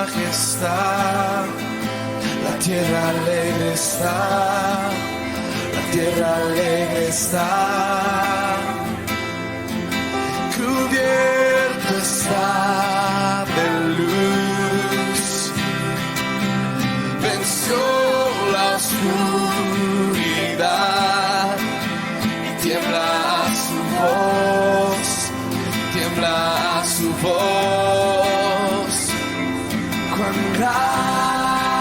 majestad. La tierra alegre está, la tierra alegre está. Cubierto está de luz, venció la oscuridad y tiembla a su voz, tiembla a su voz. Cuán grande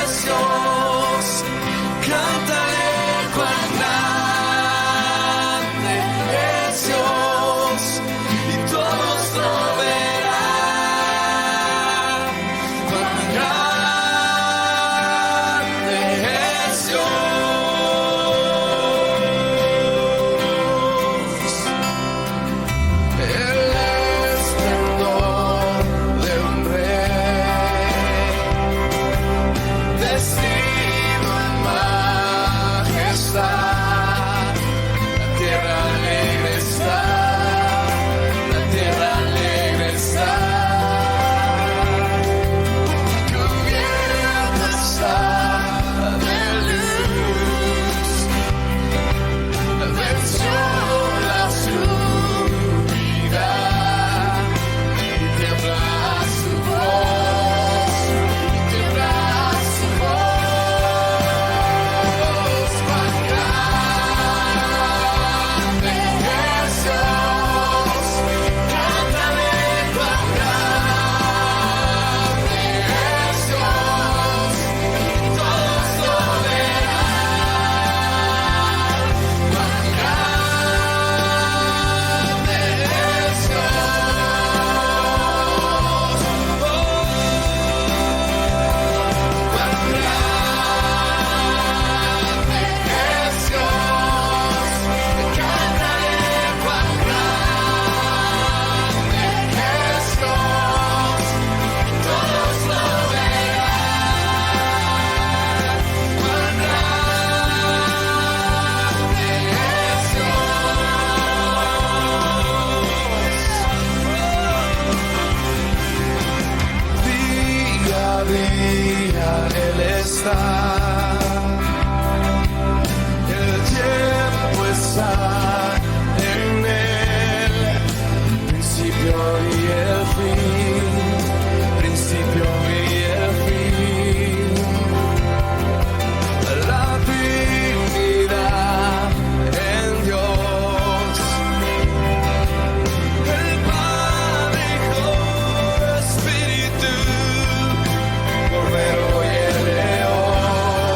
es Dios, cantaré cuán grande es Dios y todos lo verán. Cuán grande es Dios. El esplendor de un rey, vestido en majestad. La tierra alegre está, la tierra alegre está. Cubierta está de luz, venció la oscuridad y tiembla a su voz, tiembla a su voz. Cuán grande es Dios, cántale cuán grande es Dios, todos lo verán. Cuán grande es Dios, cuán grande es Dios, cántale cuán grande es Dios, todos lo verán. Cuán grande es Dios. Día a día Él está, el tiempo está en Él, principio y el fin, principio y el fin. La divinidad en Dios, el Padre, Hijo, Espíritu, Cordero y el León.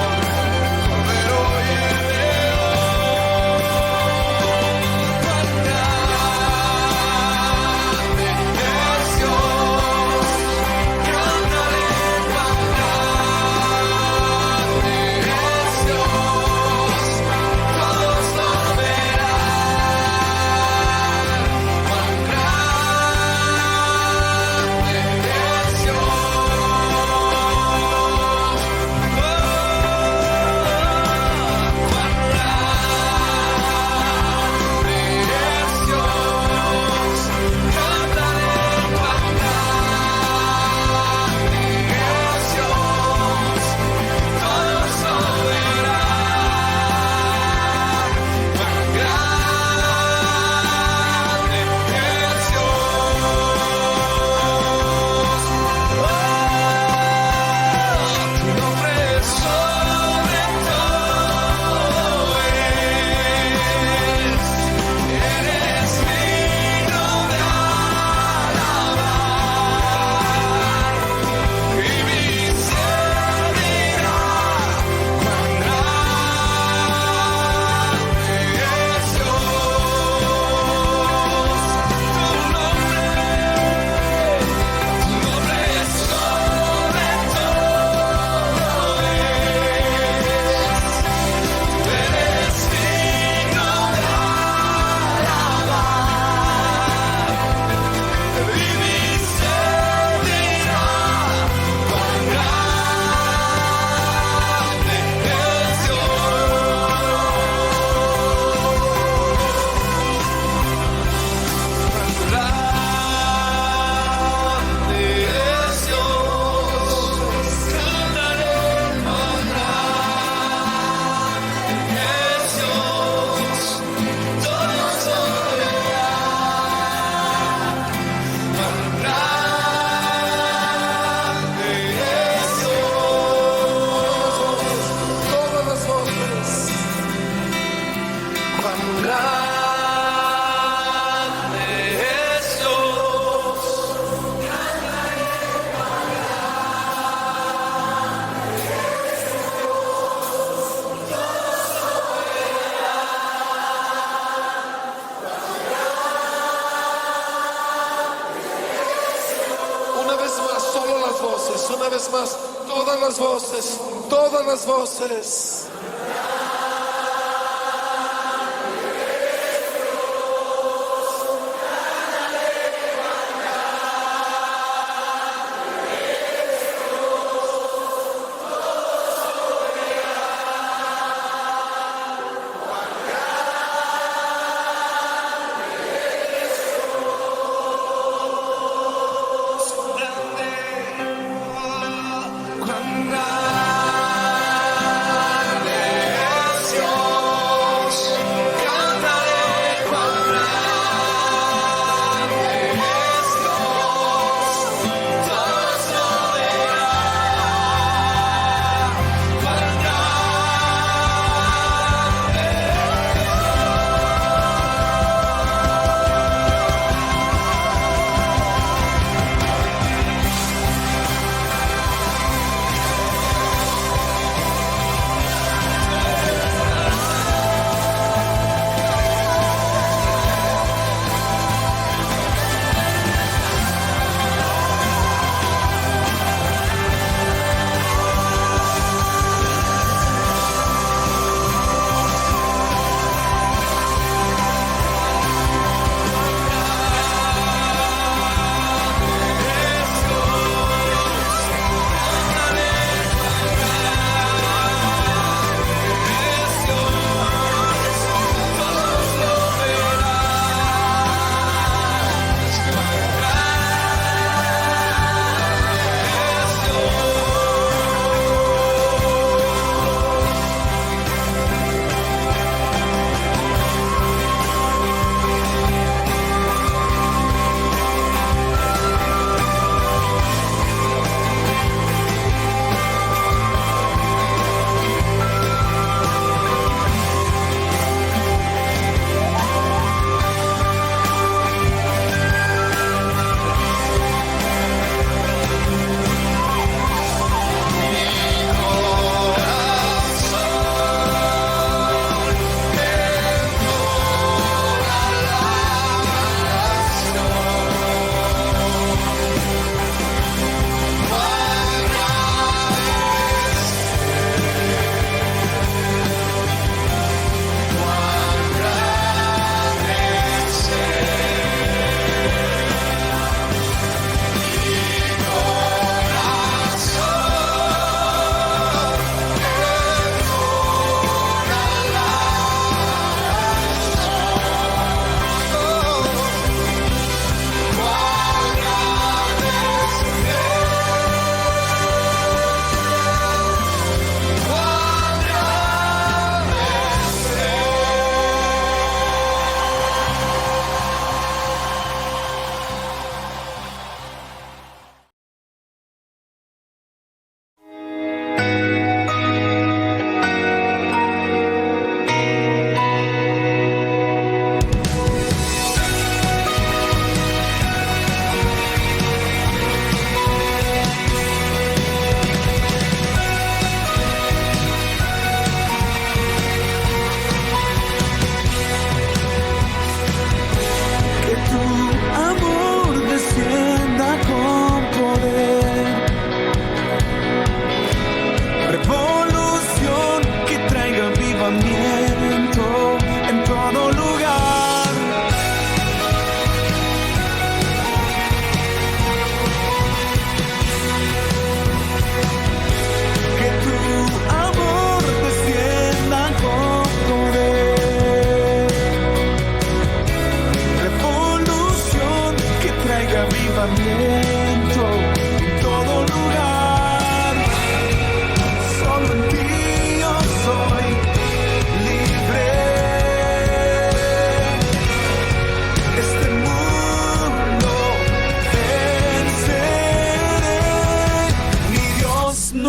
las voces, una vez más, todas las voces, todas las voces.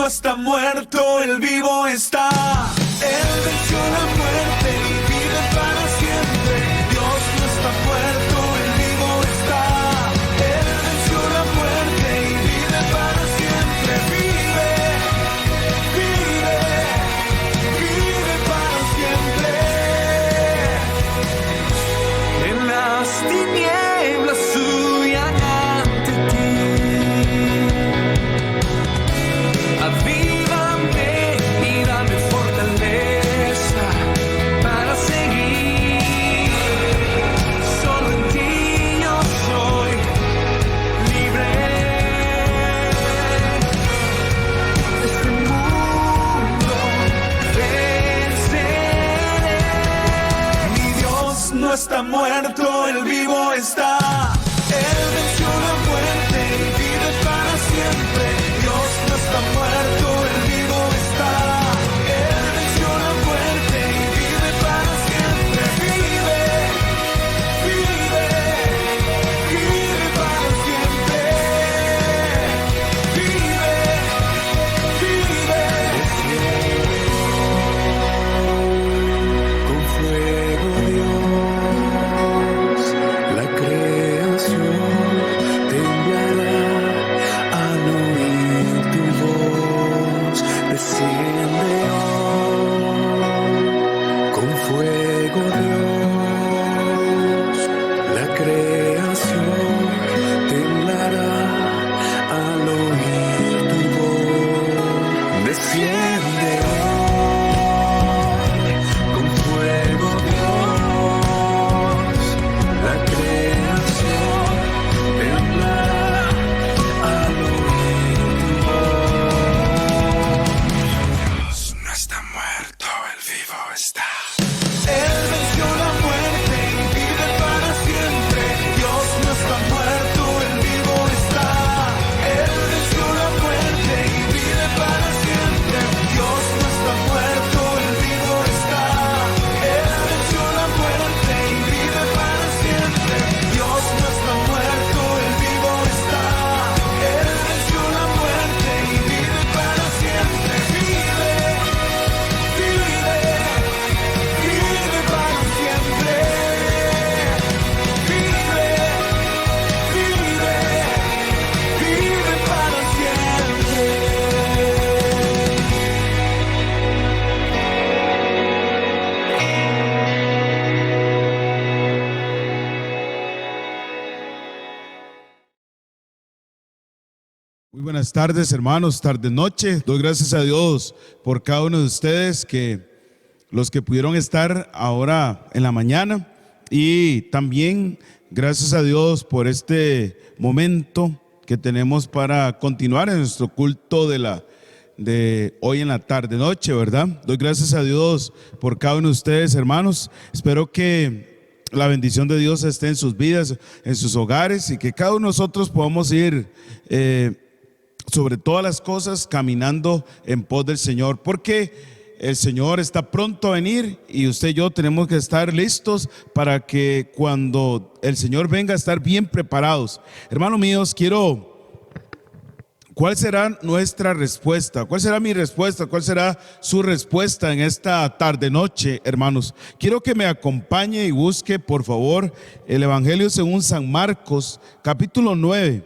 no está muerto, Él vivo está. Él venció la muerte y vive para siempre. Dios no está muerto, Él vivo está. Él venció la muerte y vive para siempre. Vive, vive, vive para siempre. En las tinieblas huyan ante ti. muerto, Él vivo está. Él venció la muerte y vive para siempre. Dios no está muerto, Él vivo está. Él venció la muerte y vive para siempre. Vive, vive, vive para siempre. Vive, vive. Con fuego, Dios, la creación temblará al oír tu voz. Desciende hoy. Con fuego, Dios, la creación temblará al oír tu voz. Desciende hoy. Con fuego, Dios, la creación temblará al oír tu voz. No está muerto, Él vivo está. Él venció la muerte y vive para siempre. Dios no está muerto, Él vivo está. Él venció la muerte y vive para siempre. Dios no está muerto, Él vivo está. Él venció la muerte y vive para siempre. Dios no está muerto, Él vivo está. Él venció la muerte y vive para siempre. Vive, vive, vive para siempre. Vive, vive, vive para siempre. Muy buenas tardes, hermanos, tarde noche. Doy gracias a Dios por cada uno de ustedes, los que pudieron estar ahora en la mañana, y también gracias a Dios por este momento que tenemos para continuar en nuestro culto de hoy en la tarde noche, ¿verdad? Doy gracias a Dios por cada uno de ustedes, hermanos. Espero que la bendición de Dios esté en sus vidas, en sus hogares, y que cada uno de nosotros podamos ir sobre todas las cosas caminando en pos del Señor, porque el Señor está pronto a venir y usted y yo tenemos que estar listos para que cuando el Señor venga, estar bien preparados. Hermanos míos, ¿cuál será nuestra respuesta? ¿Cuál será mi respuesta? ¿Cuál será su respuesta en esta tarde noche, hermanos? Quiero que me acompañe y busque, por favor, el Evangelio según San Marcos, capítulo 9.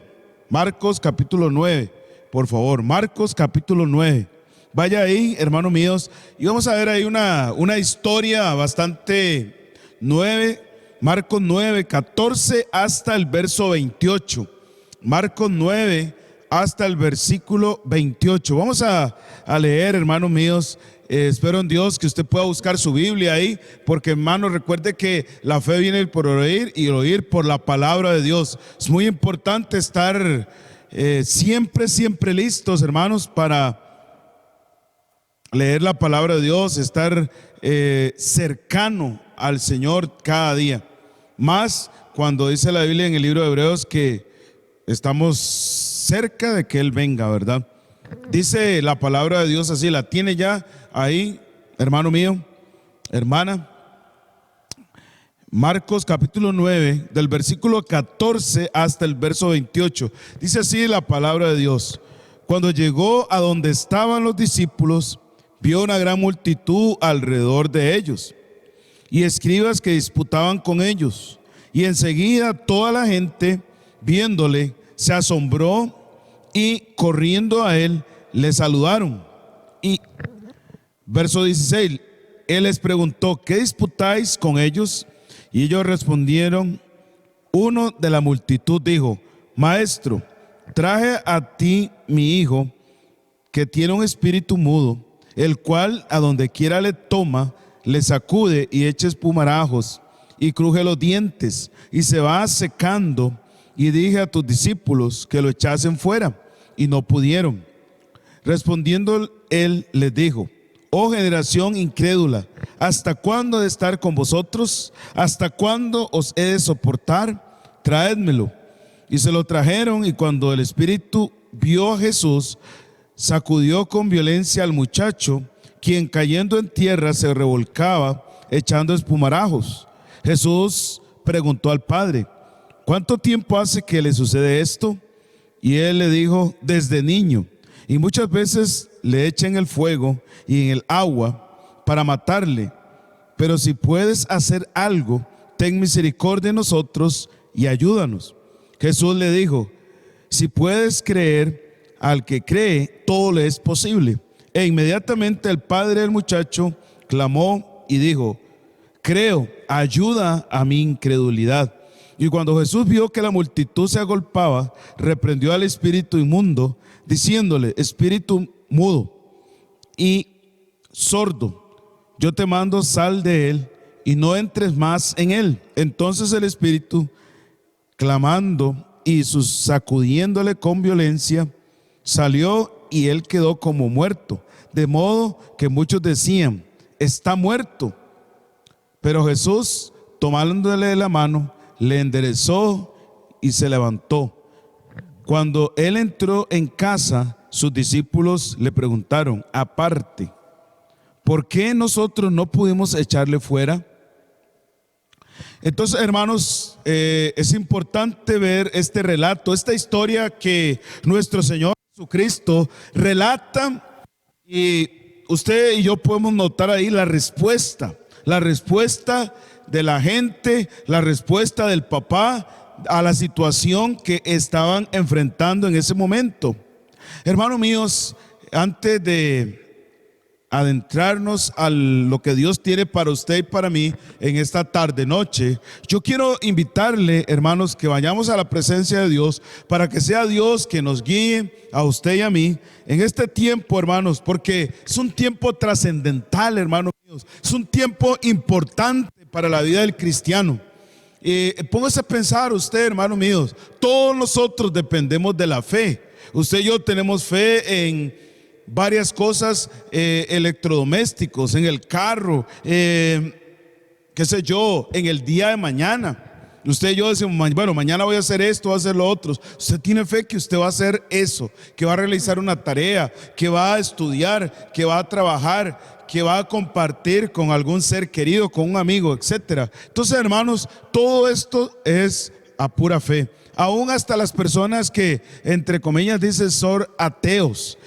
Marcos, capítulo 9, por favor. Marcos, capítulo 9. Vaya ahí, hermanos míos, y vamos a ver ahí una historia bastante nueve. Marcos 9, 14 hasta el verso 28. Marcos 9 hasta el versículo 28. Vamos a leer, hermanos míos. Espero en Dios que usted pueda buscar su Biblia ahí, porque, hermano, recuerde que la fe viene por oír y el oír por la palabra de Dios. Es muy importante estar siempre listos, hermanos, para leer la palabra de Dios, estar cercano al Señor cada día. Más cuando dice la Biblia en el libro de Hebreos que estamos cerca de que Él venga, ¿verdad? Dice la palabra de Dios así, la tiene ya ahí, hermano mío, hermana. Marcos capítulo 9, del versículo 14 hasta el verso 28. Dice así la palabra de Dios: cuando llegó a donde estaban los discípulos, vio una gran multitud alrededor de ellos y escribas que disputaban con ellos. Y enseguida toda la gente, viéndole, se asombró y corriendo a él, le saludaron. Y verso 16, él les preguntó: ¿qué disputáis con ellos? Y ellos respondieron. Uno de la multitud dijo: Maestro, traje a ti mi hijo, que tiene un espíritu mudo, el cual a donde quiera le toma, le sacude y echa espumarajos y cruje los dientes y se va secando. Y dije a tus discípulos que lo echasen fuera, y no pudieron. Respondiendo él les dijo: oh generación incrédula, ¿hasta cuándo he de estar con vosotros? ¿Hasta cuándo os he de soportar? Traédmelo. Y se lo trajeron, y cuando el espíritu vio a Jesús, sacudió con violencia al muchacho, quien cayendo en tierra se revolcaba, echando espumarajos. Jesús preguntó al padre: ¿cuánto tiempo hace que le sucede esto? Y él le dijo: desde niño, y muchas veces le echan el fuego y en el agua para matarle. Pero si puedes hacer algo, ten misericordia de nosotros y ayúdanos. Jesús le dijo: si puedes creer, al que cree, todo le es posible. E inmediatamente el padre del muchacho clamó y dijo: creo, ayuda a mi incredulidad. Y cuando Jesús vio que la multitud se agolpaba, reprendió al espíritu inmundo, diciéndole: espíritu mudo y sordo, yo te mando, sal de él y no entres más en él. Entonces el espíritu, clamando y sacudiéndole con violencia, salió, y él quedó como muerto, de modo que muchos decían: está muerto. Pero Jesús, tomándole de la mano, le enderezó y se levantó. Cuando él entró en casa, sus discípulos le preguntaron aparte: ¿por qué nosotros no pudimos echarle fuera? Entonces, hermanos, es importante ver este relato, esta historia que nuestro Señor Jesucristo relata, y usted y yo podemos notar ahí la respuesta de la gente, la respuesta del papá a la situación que estaban enfrentando en ese momento. Hermanos míos, antes de adentrarnos a lo que Dios tiene para usted y para mí en esta tarde noche, yo quiero invitarle, hermanos, que vayamos a la presencia de Dios para que sea Dios que nos guíe a usted y a mí en este tiempo, hermanos, porque es un tiempo trascendental, hermanos míos, es un tiempo importante para la vida del cristiano. Póngase a pensar usted, hermanos míos, todos nosotros dependemos de la fe. Usted y yo tenemos fe en varias cosas, electrodomésticos, en el carro, qué sé yo, en el día de mañana. Usted y yo decimos: bueno, mañana voy a hacer esto, voy a hacer lo otro. Usted tiene fe que usted va a hacer eso, que va a realizar una tarea, que va a estudiar, que va a trabajar, que va a compartir con algún ser querido, con un amigo, etcétera. Entonces, hermanos, todo esto es a pura fe. Aún hasta las personas que, entre comillas, dicen son ateos,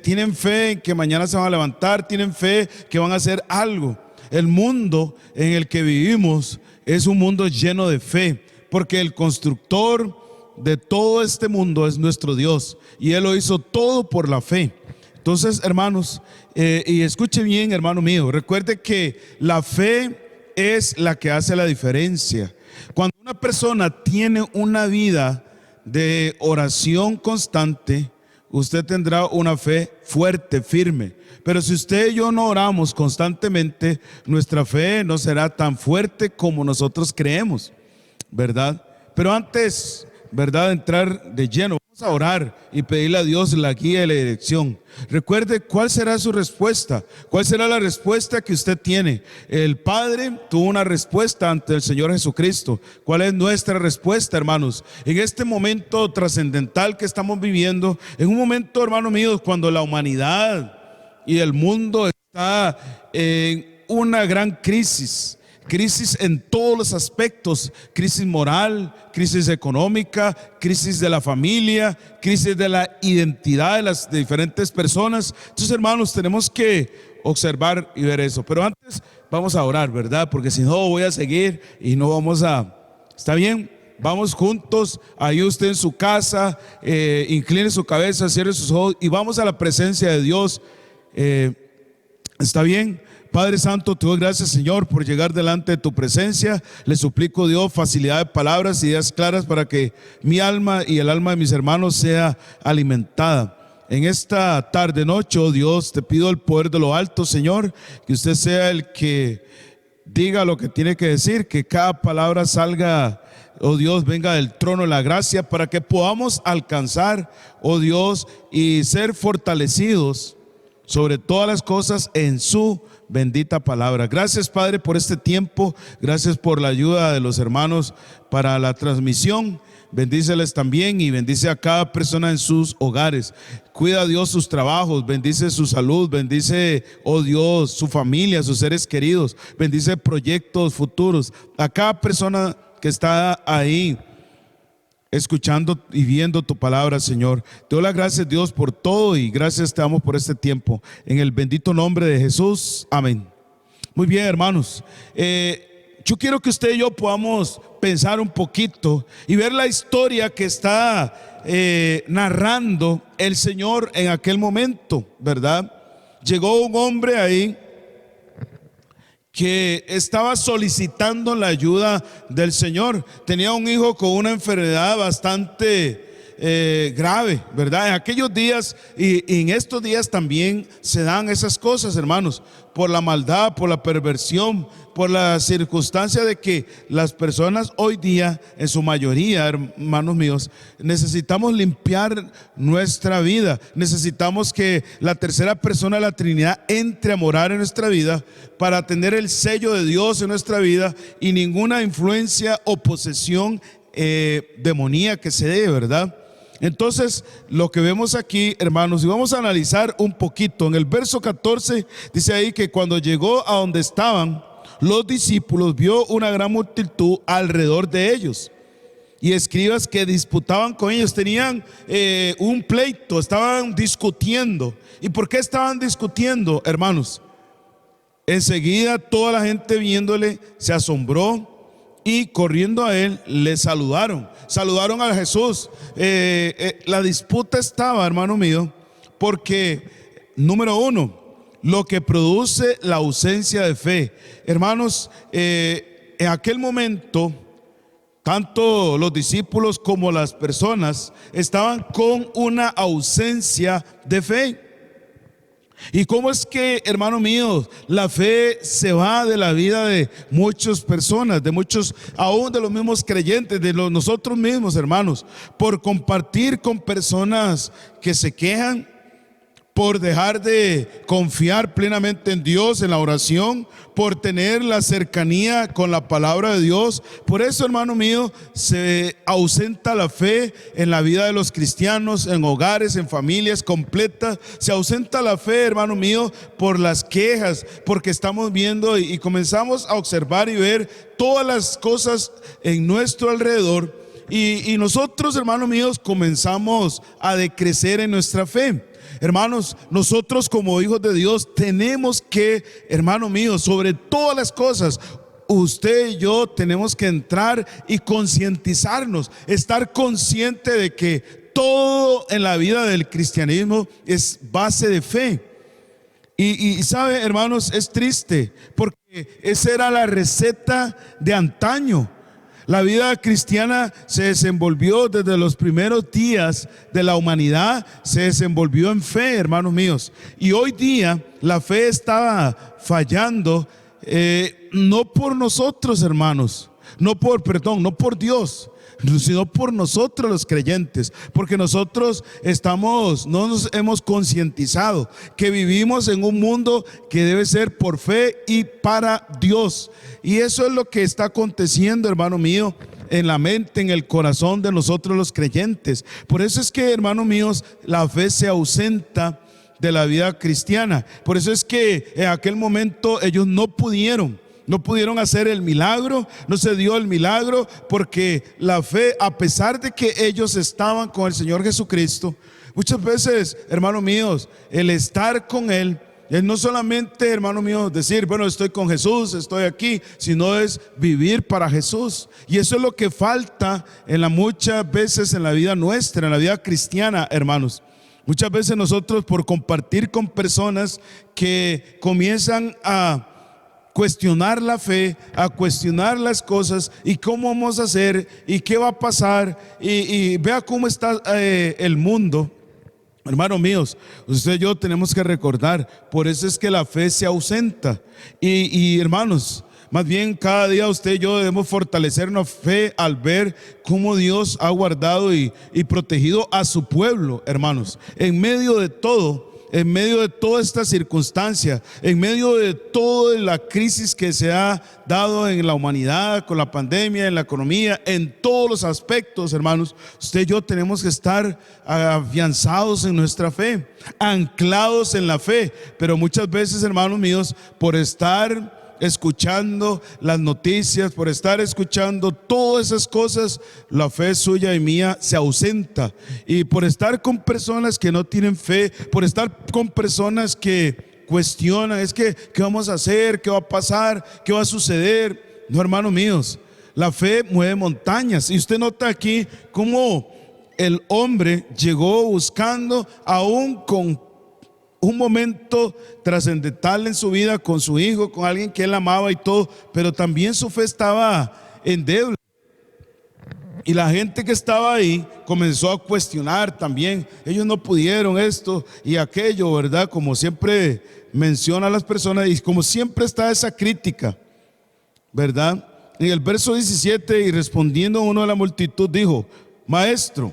tienen fe en que mañana se van a levantar, tienen fe que van a hacer algo. El mundo en el que vivimos es un mundo lleno de fe, porque el constructor de todo este mundo es nuestro Dios, y Él lo hizo todo por la fe. Entonces, hermanos, y escuche bien, hermano mío, recuerde que la fe es la que hace la diferencia. Cuando una persona tiene una vida de oración constante, usted tendrá una fe fuerte, firme. Pero si usted y yo no oramos constantemente, nuestra fe no será tan fuerte como nosotros creemos, ¿verdad? Pero antes, ¿verdad?, de entrar de lleno, vamos a orar y pedirle a Dios la guía y la dirección. Recuerde cuál será su respuesta, cuál será la respuesta que usted tiene. El Padre tuvo una respuesta ante el Señor Jesucristo. ¿Cuál es nuestra respuesta, hermanos? En este momento trascendental que estamos viviendo, en un momento, hermanos míos, cuando la humanidad y el mundo está en una gran crisis en todos los aspectos: crisis moral, crisis económica, crisis de la familia, crisis de la identidad de las diferentes personas. Entonces, hermanos, tenemos que observar y ver eso. Pero antes vamos a orar, ¿verdad? Porque si no voy a seguir y no vamos a... ¿Está bien? Vamos juntos, ahí usted en su casa, incline su cabeza, cierre sus ojos y vamos a la presencia de Dios. ¿Está bien? Padre Santo, te doy gracias, Señor, por llegar delante de tu presencia. Le suplico, Dios, facilidad de palabras, ideas claras para que mi alma y el alma de mis hermanos sea alimentada. En esta tarde, noche, oh Dios, te pido el poder de lo alto, Señor, que usted sea el que diga lo que tiene que decir, que cada palabra salga, oh Dios, venga del trono de la gracia, para que podamos alcanzar, oh Dios, y ser fortalecidos sobre todas las cosas en su bendita palabra. Gracias, Padre, por este tiempo. Gracias por la ayuda de los hermanos para la transmisión. Bendíceles también y bendice a cada persona en sus hogares. Cuida a Dios sus trabajos, bendice su salud, bendice, oh Dios, su familia, sus seres queridos, bendice proyectos futuros. A cada persona que está ahí escuchando y viendo tu palabra, Señor. Te doy las gracias, Dios, por todo y gracias te damos por este tiempo. En el bendito nombre de Jesús, amén. Muy bien, hermanos. Yo quiero que usted y yo podamos pensar un poquito y ver la historia que está narrando el Señor en aquel momento, ¿verdad? Llegó un hombre ahí que estaba solicitando la ayuda del Señor. Tenía un hijo con una enfermedad bastante grave, ¿verdad? En aquellos días y en estos días también se dan esas cosas, hermanos, por la maldad, por la perversión, por la circunstancia de que las personas hoy día, en su mayoría, hermanos míos, necesitamos limpiar nuestra vida. Necesitamos que la tercera persona de la Trinidad entre a morar en nuestra vida para tener el sello de Dios en nuestra vida y ninguna influencia o posesión demoníaca que se dé, ¿verdad? Entonces, lo que vemos aquí, hermanos, y vamos a analizar un poquito. En el verso 14 dice ahí que cuando llegó a donde estaban los discípulos, vio una gran multitud alrededor de ellos y escribas que disputaban con ellos. Tenían un pleito, estaban discutiendo. ¿Y por qué estaban discutiendo, hermanos? Enseguida toda la gente viéndole se asombró y corriendo a él le saludaron a Jesús. La disputa estaba, hermano mío, porque número uno, lo que produce la ausencia de fe. Hermanos, en aquel momento, tanto los discípulos como las personas estaban con una ausencia de fe. ¿Y cómo es que, hermano mío, la fe se va de la vida de muchas personas, de muchos, aún de los mismos creyentes, de nosotros mismos, hermanos, por compartir con personas que se quejan, por dejar de confiar plenamente en Dios, en la oración, por tener la cercanía con la palabra de Dios? Por eso, hermano mío, se ausenta la fe en la vida de los cristianos, en hogares, en familias completas. Se ausenta la fe, hermano mío, por las quejas, porque estamos viendo y comenzamos a observar y ver todas las cosas en nuestro alrededor. Y nosotros, hermanos míos, comenzamos a decrecer en nuestra fe. Hermanos, nosotros como hijos de Dios tenemos que, hermano mío, sobre todas las cosas, usted y yo tenemos que entrar y concientizarnos, estar consciente de que todo en la vida del cristianismo es base de fe. Y sabe, hermanos, es triste porque esa era la receta de antaño. La vida cristiana se desenvolvió desde los primeros días de la humanidad, se desenvolvió en fe, hermanos míos. Y hoy día la fe estaba fallando, no por nosotros, hermanos, no por Dios, sino por nosotros los creyentes, porque nosotros no nos hemos concientizado que vivimos en un mundo que debe ser por fe y para Dios. Y eso es lo que está aconteciendo, hermano mío, en la mente, en el corazón de nosotros los creyentes. Por eso es que, hermanos míos, la fe se ausenta de la vida cristiana. Por eso es que en aquel momento ellos no pudieron hacer el milagro, no se dio el milagro, porque la fe, a pesar de que ellos estaban con el Señor Jesucristo, muchas veces, hermanos míos, el estar con Él es no solamente, hermano mío, decir, bueno, estoy con Jesús, estoy aquí, sino es vivir para Jesús. Y eso es lo que falta muchas veces en la vida nuestra, en la vida cristiana, hermanos. Muchas veces nosotros, por compartir con personas que comienzan a cuestionar la fe, a cuestionar las cosas y cómo vamos a hacer y qué va a pasar y vea cómo está el mundo. Hermanos míos, usted y yo tenemos que recordar, por eso es que la fe se ausenta. Y hermanos, más bien cada día usted y yo debemos fortalecer nuestra fe al ver cómo Dios ha guardado y protegido a su pueblo, hermanos. En medio de todo, en medio de toda esta circunstancia, en medio de toda la crisis que se ha dado en la humanidad, con la pandemia, en la economía, en todos los aspectos, hermanos, usted y yo tenemos que estar afianzados en nuestra fe, anclados en la fe. Pero muchas veces, hermanos míos, por estar escuchando las noticias, por estar escuchando todas esas cosas, la fe suya y mía se ausenta. Y por estar con personas que no tienen fe, por estar con personas que cuestionan, es que ¿qué vamos a hacer? ¿Qué va a pasar? ¿Qué va a suceder? No, hermanos míos, la fe mueve montañas. Y usted nota aquí cómo el hombre llegó buscando, aún con un momento trascendental en su vida, con su hijo, con alguien que él amaba y todo, pero también su fe estaba endeble. Y la gente que estaba ahí comenzó a cuestionar también. Ellos no pudieron esto y aquello, ¿verdad? Como siempre menciona a las personas y como siempre está esa crítica, ¿verdad? En el verso 17, y respondiendo uno de la multitud dijo: Maestro,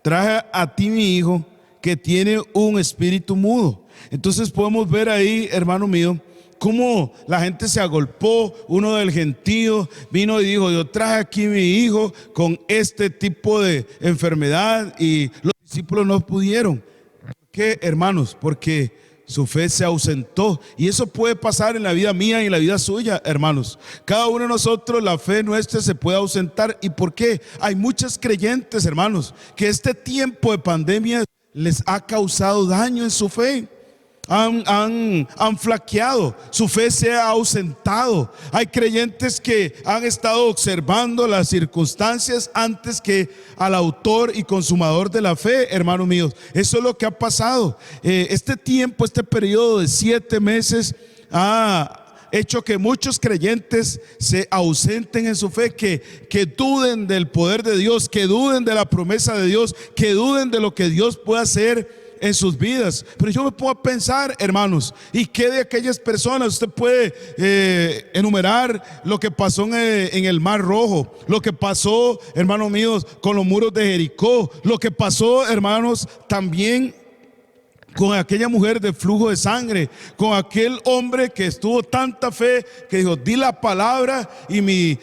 traje a ti mi hijo que tiene un espíritu mudo. Entonces podemos ver ahí, hermano mío, cómo la gente se agolpó. Uno del gentío vino y dijo: yo traje aquí mi hijo con este tipo de enfermedad, y los discípulos no pudieron. ¿Por qué, hermanos? Porque su fe se ausentó. Y eso puede pasar en la vida mía y en la vida suya, hermanos. Cada uno de nosotros, la fe nuestra se puede ausentar. ¿Y por qué? Hay muchos creyentes, hermanos, que este tiempo de pandemia les ha causado daño en su fe. Han flaqueado, su fe se ha ausentado. Hay creyentes que han estado observando las circunstancias antes que al autor y consumador de la fe, hermanos míos. Eso es lo que ha pasado. Este tiempo, este periodo de 7 meses ha hecho que muchos creyentes se ausenten en su fe, que duden del poder de Dios, que duden de la promesa de Dios, que duden de lo que Dios puede hacer en sus vidas. Pero yo me pongo a pensar, hermanos, ¿y qué de aquellas personas? Usted puede enumerar lo que pasó en el Mar Rojo, lo que pasó, hermanos míos, con los muros de Jericó, lo que pasó, hermanos, también con aquella mujer de flujo de sangre, con aquel hombre que estuvo tanta fe que dijo: di la palabra y mi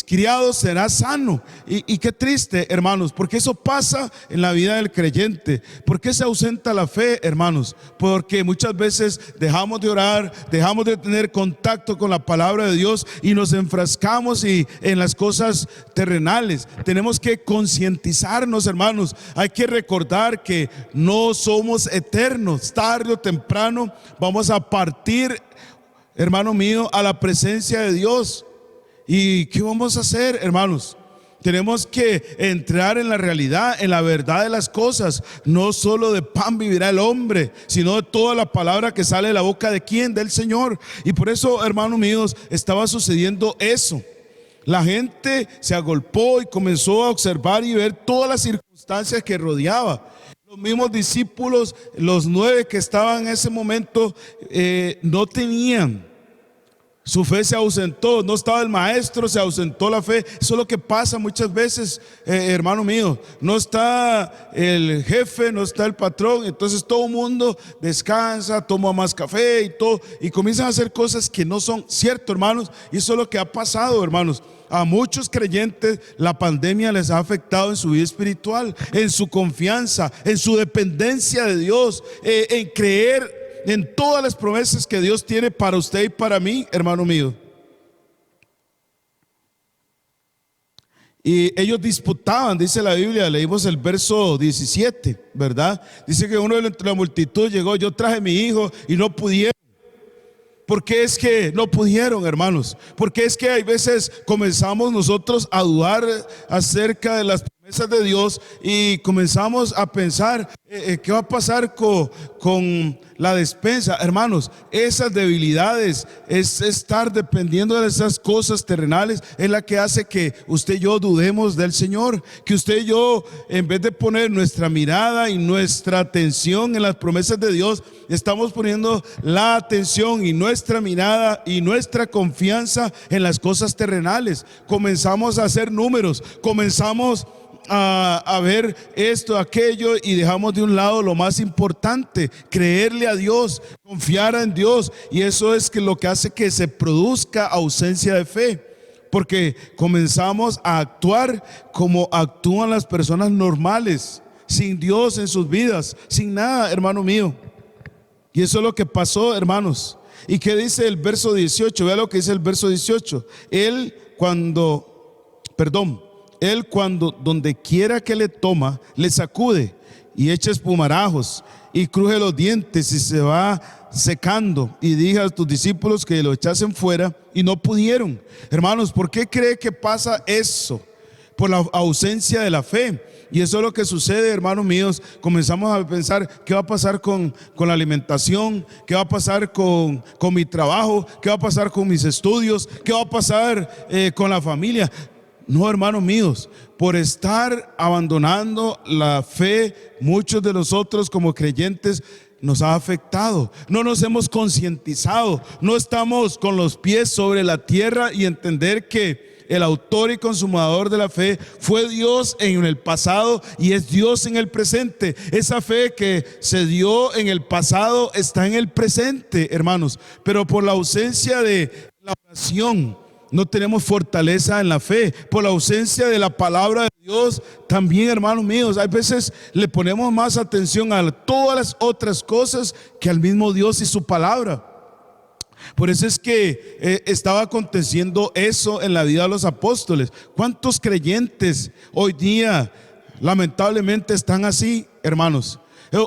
criado será sano. Y qué triste, hermanos, porque eso pasa en la vida del creyente. ¿Por qué se ausenta la fe, hermanos? Porque muchas veces dejamos de orar, dejamos de tener contacto con la palabra de Dios y nos enfrascamos en las cosas terrenales. Tenemos que concientizarnos, hermanos. Hay que recordar que no somos eternos. Tarde o temprano vamos a partir, hermano mío, a la presencia de Dios. ¿Y qué vamos a hacer, hermanos? Tenemos que entrar en la realidad, en la verdad de las cosas. No solo de pan vivirá el hombre, sino de toda la palabra que sale de la boca de ¿quién? Del Señor. Y por eso, hermanos míos, estaba sucediendo eso. La gente se agolpó y comenzó a observar y ver todas las circunstancias que rodeaba. Los mismos discípulos, los 9 que estaban en ese momento, no tenían. Su fe se ausentó, no estaba el maestro, se ausentó la fe. Eso es lo que pasa muchas veces, hermano mío. No está el jefe, no está el patrón, entonces todo el mundo descansa, toma más café y todo, y comienzan a hacer cosas que no son cierto, hermanos. Y eso es lo que ha pasado, hermanos. A muchos creyentes la pandemia les ha afectado en su vida espiritual, en su confianza, en su dependencia de Dios, en creer en todas las promesas que Dios tiene para usted y para mí, hermano mío. Y ellos disputaban, dice la Biblia, leímos el verso 17, ¿verdad? Dice que uno de la multitud llegó: yo traje a mi hijo y no pudieron. ¿Por qué es que no pudieron, hermanos? Porque es que hay veces comenzamos nosotros a dudar acerca de las promesas de Dios y comenzamos a pensar ¿qué va a pasar con la despensa? Hermanos, esas debilidades, es estar dependiendo de esas cosas terrenales, es la que hace que usted y yo dudemos del Señor. Que usted y yo, en vez de poner nuestra mirada y nuestra atención en las promesas de Dios, estamos poniendo la atención y nuestra mirada y nuestra confianza en las cosas terrenales. Comenzamos a hacer números, comenzamos a ver esto, aquello, y dejamos de un lado lo más importante, creerle a Dios, confiar en Dios. Y eso es que lo que hace que se produzca ausencia de fe, porque comenzamos a actuar como actúan las personas normales, sin Dios en sus vidas, sin nada, hermano mío. Y eso es lo que pasó, hermanos. ¿Y qué dice el verso 18? Vea lo que dice el verso 18. Él cuando donde quiera que le toma, le sacude y echa espumarajos y cruje los dientes y se va secando, y dije a tus discípulos que lo echasen fuera y no pudieron. Hermanos, ¿por qué cree que pasa eso? Por la ausencia de la fe. Y eso es lo que sucede, hermanos míos. Comenzamos a pensar: ¿qué va a pasar con la alimentación? ¿Qué va a pasar con mi trabajo? ¿Qué va a pasar con mis estudios? ¿Qué va a pasar con la familia? No, hermanos míos, por estar abandonando la fe, muchos de nosotros como creyentes nos ha afectado. No nos hemos concientizado, no estamos con los pies sobre la tierra y entender que el autor y consumador de la fe fue Dios en el pasado y es Dios en el presente. Esa fe que se dio en el pasado está en el presente, hermanos, pero por la ausencia de la oración no tenemos fortaleza en la fe. Por la ausencia de la palabra de Dios también, hermanos míos, hay veces le ponemos más atención a todas las otras cosas que al mismo Dios y su palabra. Por eso es que estaba aconteciendo eso en la vida de los apóstoles. ¿Cuántos creyentes hoy día lamentablemente están así, hermanos?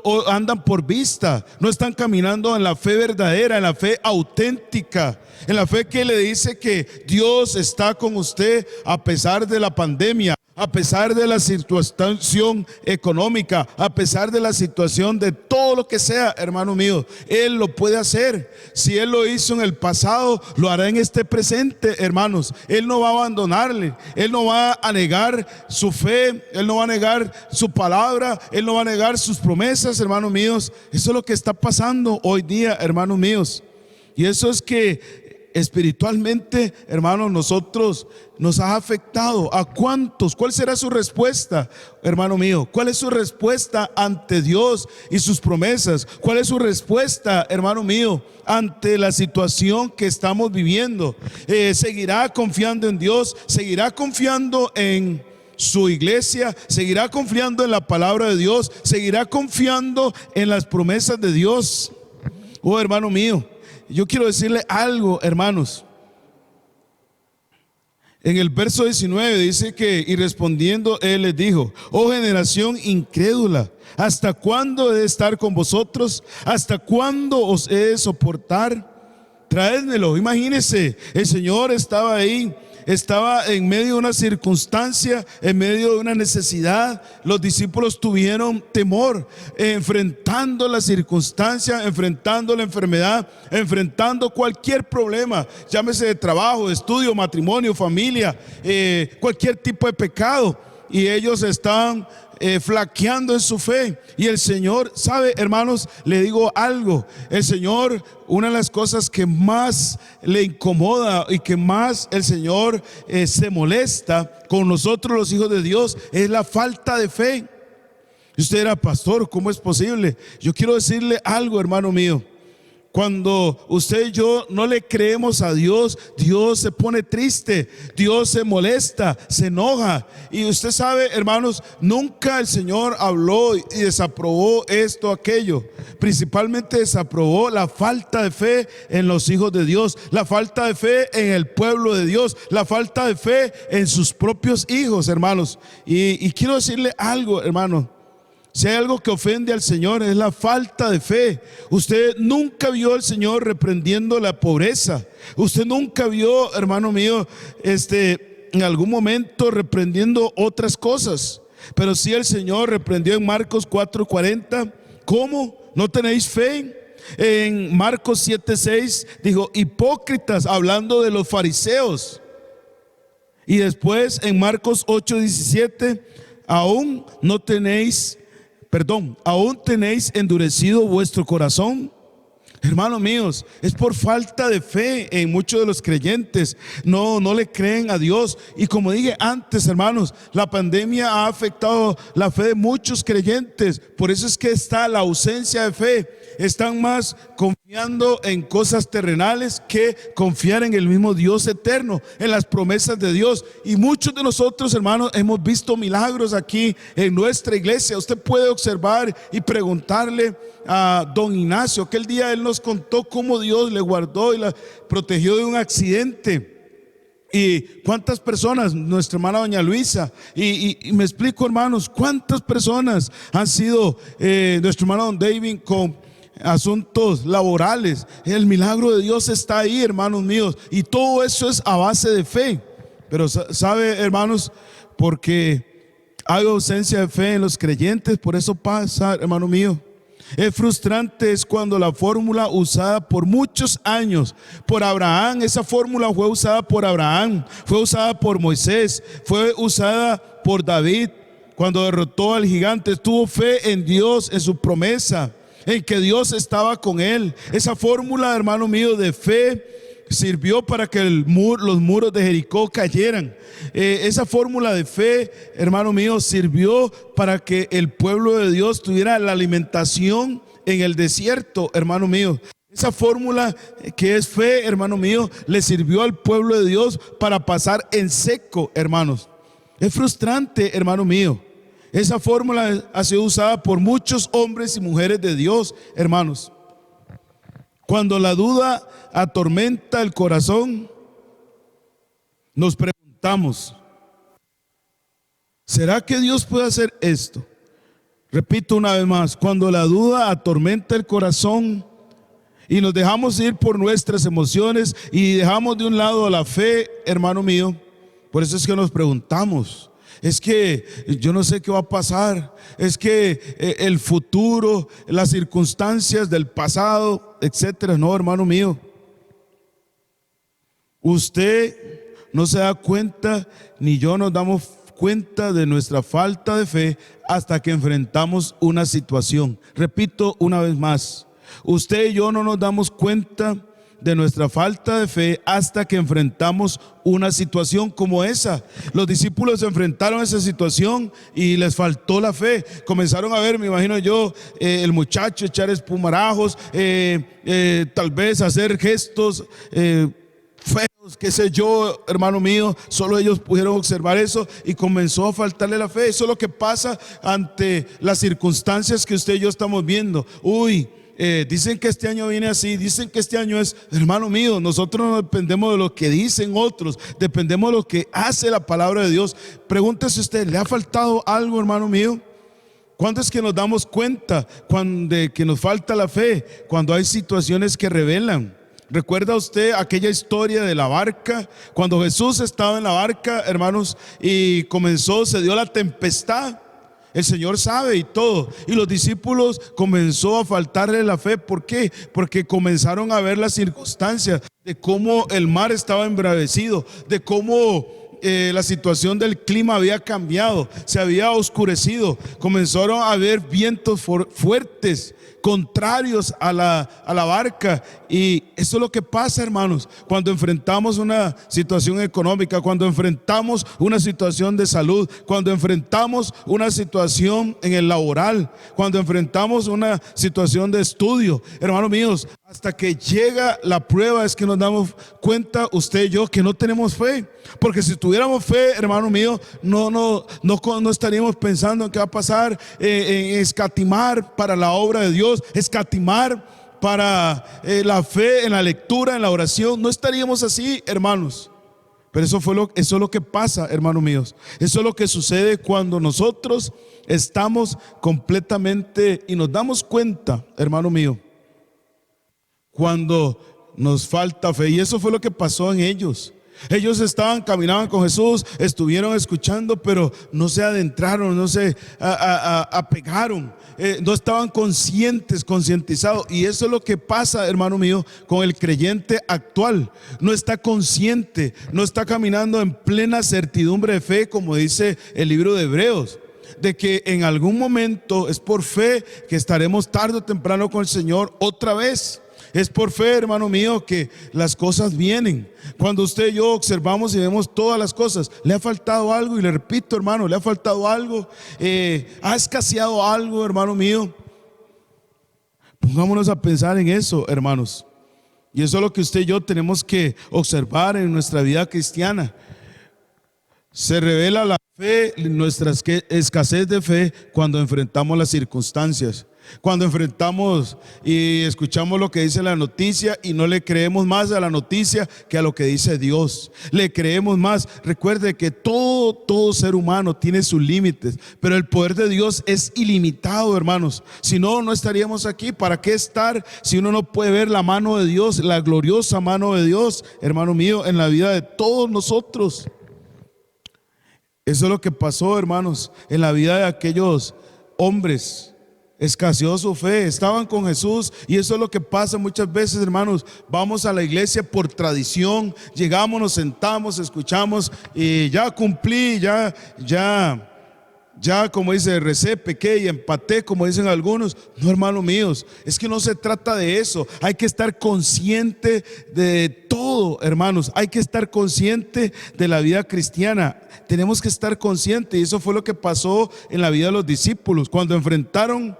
O andan por vista, no están caminando en la fe verdadera, en la fe auténtica, en la fe que le dice que Dios está con usted a pesar de la pandemia, a pesar de la situación económica, a pesar de la situación de todo lo que sea, hermano mío. Él lo puede hacer. Si Él lo hizo en el pasado, lo hará en este presente, hermanos. Él no va a abandonarle, Él no va a negar su fe, Él no va a negar su palabra, Él no va a negar sus promesas, hermanos míos. Eso es lo que está pasando hoy día, hermanos míos. Y eso es que espiritualmente, hermanos, nosotros nos ha afectado. ¿A cuántos? ¿Cuál será su respuesta, hermano mío? ¿Cuál es su respuesta ante Dios y sus promesas? ¿Cuál es su respuesta, hermano mío, ante la situación que estamos viviendo? ¿Seguirá confiando en Dios? ¿Seguirá confiando en su iglesia? ¿Seguirá confiando en la palabra de Dios? ¿Seguirá confiando en las promesas de Dios? Oh, hermano mío, yo quiero decirle algo, hermanos. En el verso 19 dice que, y respondiendo él les dijo: oh generación incrédula, ¿hasta cuándo he de estar con vosotros? ¿Hasta cuándo os he de soportar? Traédmelo. Imagínense, el Señor estaba ahí, estaba en medio de una circunstancia, en medio de una necesidad. Los discípulos tuvieron temor, enfrentando la circunstancia, enfrentando la enfermedad, enfrentando cualquier problema, llámese de trabajo, de estudio, matrimonio, familia, cualquier tipo de pecado. Y ellos estaban flaqueando en su fe. Y el Señor, sabe, hermanos, le digo algo: el Señor, una de las cosas que más le incomoda y que más el Señor se molesta con nosotros los hijos de Dios es la falta de fe. Y usted dirá: pastor, ¿cómo es posible? Yo quiero decirle algo, hermano mío. Cuando usted y yo no le creemos a Dios, Dios se pone triste, Dios se molesta, se enoja. Y usted sabe, hermanos, nunca el Señor habló y desaprobó esto, aquello. Principalmente desaprobó la falta de fe en los hijos de Dios, la falta de fe en el pueblo de Dios, la falta de fe en sus propios hijos, hermanos. Y quiero decirle algo, hermano. Si hay algo que ofende al Señor, es la falta de fe. Usted nunca vio al Señor reprendiendo la pobreza. Usted nunca vio, hermano mío, en algún momento reprendiendo otras cosas. Pero sí el Señor reprendió en Marcos 4:40. ¿Cómo? ¿No tenéis fe? En Marcos 7:6 dijo: hipócritas, hablando de los fariseos. Y después en Marcos 8:17, aún tenéis endurecido vuestro corazón. Hermanos míos, es por falta de fe en muchos de los creyentes. No le creen a Dios. Y como dije antes, hermanos, la pandemia ha afectado la fe de muchos creyentes. Por eso es que está la ausencia de fe. Están más confiando en cosas terrenales que confiar en el mismo Dios eterno, en las promesas de Dios. Y muchos de nosotros, hermanos, hemos visto milagros aquí en nuestra iglesia. Usted puede observar y preguntarle a don Ignacio. Aquel día él nos contó cómo Dios le guardó y la protegió de un accidente. Y cuántas personas, nuestra hermana doña Luisa, y me explico, hermanos, cuántas personas han sido nuestro hermano don David con asuntos laborales. El milagro de Dios está ahí, hermanos míos, y todo eso es a base de fe. Pero sabe, hermanos, porque hay ausencia de fe en los creyentes, por eso pasa, hermano mío. Es frustrante es cuando la fórmula usada por muchos años por Abraham, esa fórmula fue usada por Abraham, fue usada por Moisés, fue usada por David cuando derrotó al gigante. Tuvo fe en Dios, en su promesa, en que Dios estaba con él. Esa fórmula, hermano mío, de fe sirvió para que los muros de Jericó cayeran. Esa fórmula de fe, hermano mío, sirvió para que el pueblo de Dios tuviera la alimentación en el desierto, hermano mío. Esa fórmula que es fe, hermano mío, le sirvió al pueblo de Dios para pasar en seco, hermanos. Es frustrante, hermano mío. Esa fórmula ha sido usada por muchos hombres y mujeres de Dios, hermanos. Cuando la duda atormenta el corazón, nos preguntamos, ¿será que Dios puede hacer esto? Repito una vez más, cuando la duda atormenta el corazón y nos dejamos ir por nuestras emociones y dejamos de un lado la fe, hermano mío, por eso es que nos preguntamos. Es que yo no sé qué va a pasar. Es que el futuro, las circunstancias del pasado, etcétera. No, hermano mío. Usted no se da cuenta, ni yo nos damos cuenta de nuestra falta de fe hasta que enfrentamos una situación. Repito una vez más. Usted y yo no nos damos cuenta de nuestra falta de fe hasta que enfrentamos una situación como esa. Los discípulos se enfrentaron a esa situación y les faltó la fe. Comenzaron a ver, me imagino yo, el muchacho echar espumarajos, tal vez hacer gestos feos, qué sé yo, hermano mío. Solo ellos pudieron observar eso y comenzó a faltarle la fe. Eso es lo que pasa ante las circunstancias que usted y yo estamos viendo. Dicen que este año viene así, dicen que este año es, hermano mío, nosotros no dependemos de lo que dicen otros, dependemos de lo que hace la palabra de Dios. Pregúntese usted, ¿le ha faltado algo, hermano mío? ¿Cuándo es que nos damos cuenta de que nos falta la fe? Cuando hay situaciones que revelan. ¿Recuerda usted aquella historia de la barca? Cuando Jesús estaba en la barca, hermanos, y se dio la tempestad. El Señor sabe y todo. Y los discípulos comenzó a faltarle la fe. ¿Por qué? Porque comenzaron a ver las circunstancias de cómo el mar estaba embravecido, de cómo la situación del clima había cambiado, se había oscurecido. Comenzaron a haber vientos fuertes, contrarios a la barca. Y eso es lo que pasa, hermanos, cuando enfrentamos una situación económica, cuando enfrentamos una situación de salud, cuando enfrentamos una situación en el laboral, cuando enfrentamos una situación de estudio. Hermanos míos, hasta que llega la prueba es que nos damos cuenta, usted y yo, que no tenemos fe. Porque si tuviéramos fe, hermano mío, no estaríamos pensando en qué va a pasar, en escatimar para la obra de Dios, escatimar para la fe en la lectura, en la oración. No estaríamos así, hermanos. Pero eso es lo que pasa, hermanos míos. Eso es lo que sucede cuando nosotros estamos completamente y nos damos cuenta, hermano mío, cuando nos falta fe. Y eso fue lo que pasó en ellos. Ellos caminaban con Jesús, estuvieron escuchando, pero no se adentraron, no se apegaron, no estaban concientizados. Y eso es lo que pasa, hermano mío, con el creyente actual. No está consciente, no está caminando en plena certidumbre de fe, como dice el libro de Hebreos, de que en algún momento es por fe que estaremos tarde o temprano con el Señor otra vez. Es por fe, hermano mío, que las cosas vienen. Cuando usted y yo observamos y vemos todas las cosas, le ha faltado algo, y le repito, hermano, le ha faltado algo, ha escaseado algo, hermano mío. Pongámonos a pensar en eso, hermanos. Y eso es lo que usted y yo tenemos que observar en nuestra vida cristiana. Se revela la fe, nuestra escasez de fe, cuando enfrentamos las circunstancias. Cuando enfrentamos y escuchamos lo que dice la noticia y no le creemos más a la noticia que a lo que dice Dios. Le creemos más. Recuerde que todo ser humano tiene sus límites, pero el poder de Dios es ilimitado, hermanos. Si no, no estaríamos aquí. ¿Para qué estar si uno no puede ver la mano de Dios, la gloriosa mano de Dios, hermano mío, en la vida de todos nosotros? Eso es lo que pasó, hermanos, en la vida de aquellos hombres. Escaseó su fe, estaban con Jesús, y eso es lo que pasa muchas veces, hermanos. Vamos a la iglesia por tradición, llegamos, nos sentamos, escuchamos y ya cumplí, ya como dice, recé, pequé y empaté, como dicen algunos. No, hermanos míos, es que no se trata de eso. Hay que estar consciente de todo, hermanos. Hay que estar consciente de la vida cristiana. Tenemos que estar conscientes, y eso fue lo que pasó en la vida de los discípulos cuando enfrentaron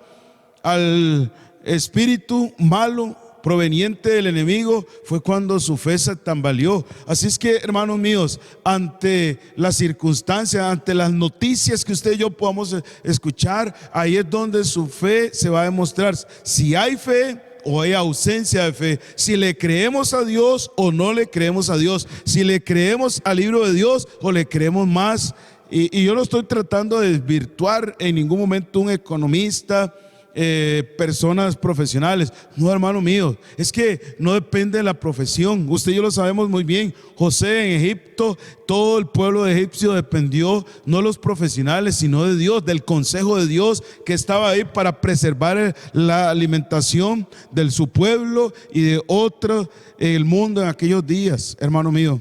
al espíritu malo proveniente del enemigo. Fue cuando su fe se tambaleó. Así es que, hermanos míos, ante las circunstancias, ante las noticias que usted y yo podamos escuchar, ahí es donde su fe se va a demostrar. Si hay fe o hay ausencia de fe, si le creemos a Dios o no le creemos a Dios, si le creemos al libro de Dios o le creemos más. Y yo no estoy tratando de desvirtuar en ningún momento un economista, personas profesionales. No, hermano mío, es que no depende de la profesión. Usted y yo lo sabemos muy bien. José en Egipto, todo el pueblo de egipcio dependió no de los profesionales, sino de Dios, del consejo de Dios que estaba ahí para preservar la alimentación de su pueblo y de otro, el mundo en aquellos días, hermano mío.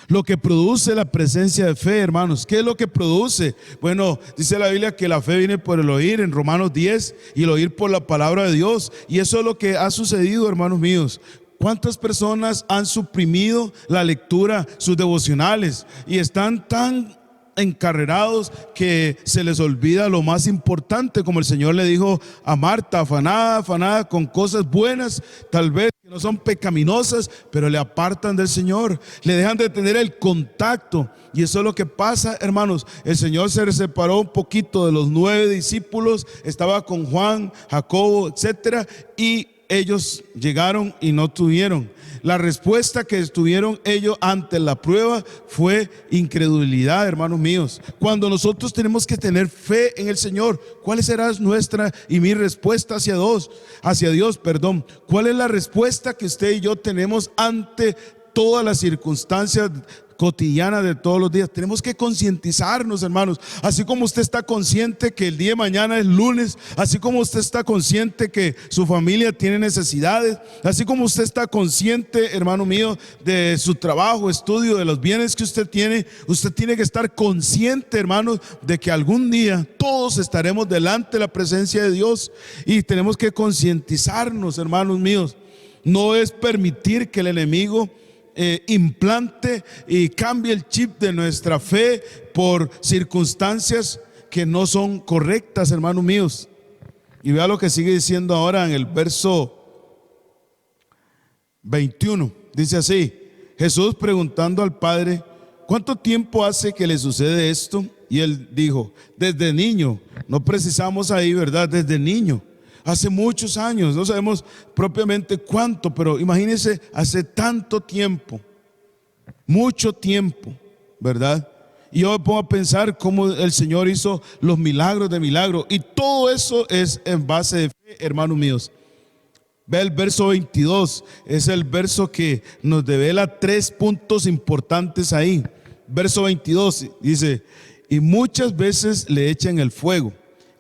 Lo que produce la presencia de fe, hermanos, ¿qué es lo que produce? Bueno, dice la Biblia que la fe viene por el oír, en Romanos 10, y el oír por la palabra de Dios. Y eso es lo que ha sucedido, hermanos míos. ¿Cuántas personas han suprimido la lectura, sus devocionales, y están tan encarrerados que se les olvida lo más importante? Como el Señor le dijo a Marta, afanada con cosas buenas, tal vez que no son pecaminosas, pero le apartan del Señor, le dejan de tener el contacto. Y eso es lo que pasa, hermanos. El Señor se separó un poquito de los 9 discípulos, estaba con Juan, Jacobo, etcétera, y ellos llegaron y no tuvieron. La respuesta que tuvieron ellos ante la prueba fue incredulidad, hermanos míos. Cuando nosotros tenemos que tener fe en el Señor, ¿cuál será nuestra y mi respuesta hacia Dios? ¿Cuál es la respuesta que usted y yo tenemos ante todas las circunstancias cotidiana de todos los días? Tenemos que concientizarnos, hermanos. Así como usted está consciente que el día de mañana es lunes, así como usted está consciente que su familia tiene necesidades, así como usted está consciente, hermano mío, de su trabajo, estudio, de los bienes que usted tiene que estar consciente, hermanos, de que algún día todos estaremos delante de la presencia de Dios, y tenemos que concientizarnos, hermanos míos. No es permitir que el enemigo implante y cambie el chip de nuestra fe por circunstancias que no son correctas, hermanos míos. Y vea lo que sigue diciendo ahora en el verso 21. Dice así: Jesús preguntando al Padre, ¿cuánto tiempo hace que le sucede esto? Y él dijo, desde niño. No precisamos ahí, ¿verdad? Desde niño. Hace muchos años, no sabemos propiamente cuánto, pero imagínense, hace tanto tiempo, mucho tiempo, ¿verdad? Y yo me pongo a pensar cómo el Señor hizo los milagros de milagros, y todo eso es en base de fe, hermanos míos. Ve el verso 22, es el verso que nos devela 3 puntos importantes ahí. Verso 22 dice, y muchas veces le echan el fuego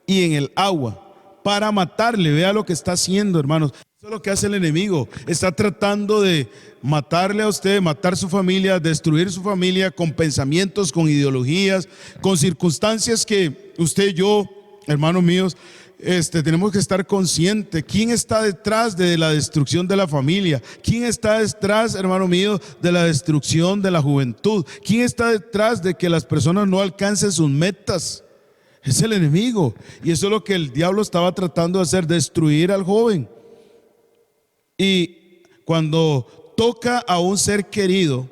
y en el agua para matarle. Vea lo que está haciendo, hermanos. Eso es lo que hace el enemigo. Está tratando de matarle a usted, matar su familia, destruir su familia con pensamientos, con ideologías, con circunstancias que usted y yo hermanos míos, tenemos que estar conscientes quién está detrás de la destrucción de la familia, quién está detrás, hermano mío, de la destrucción de la juventud, quién está detrás de que las personas no alcancen sus metas. Es el enemigo, y eso es lo que el diablo estaba tratando de hacer, destruir al joven. Y cuando toca a un ser querido,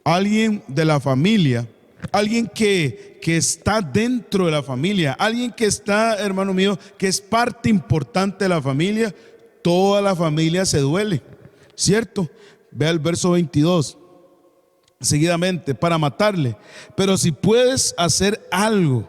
alguien de la familia, alguien que está dentro de la familia, alguien que está, hermano mío, que es parte importante de la familia, toda la familia se duele, ¿cierto? Vea el verso 22, seguidamente, para matarle. Pero si puedes hacer algo,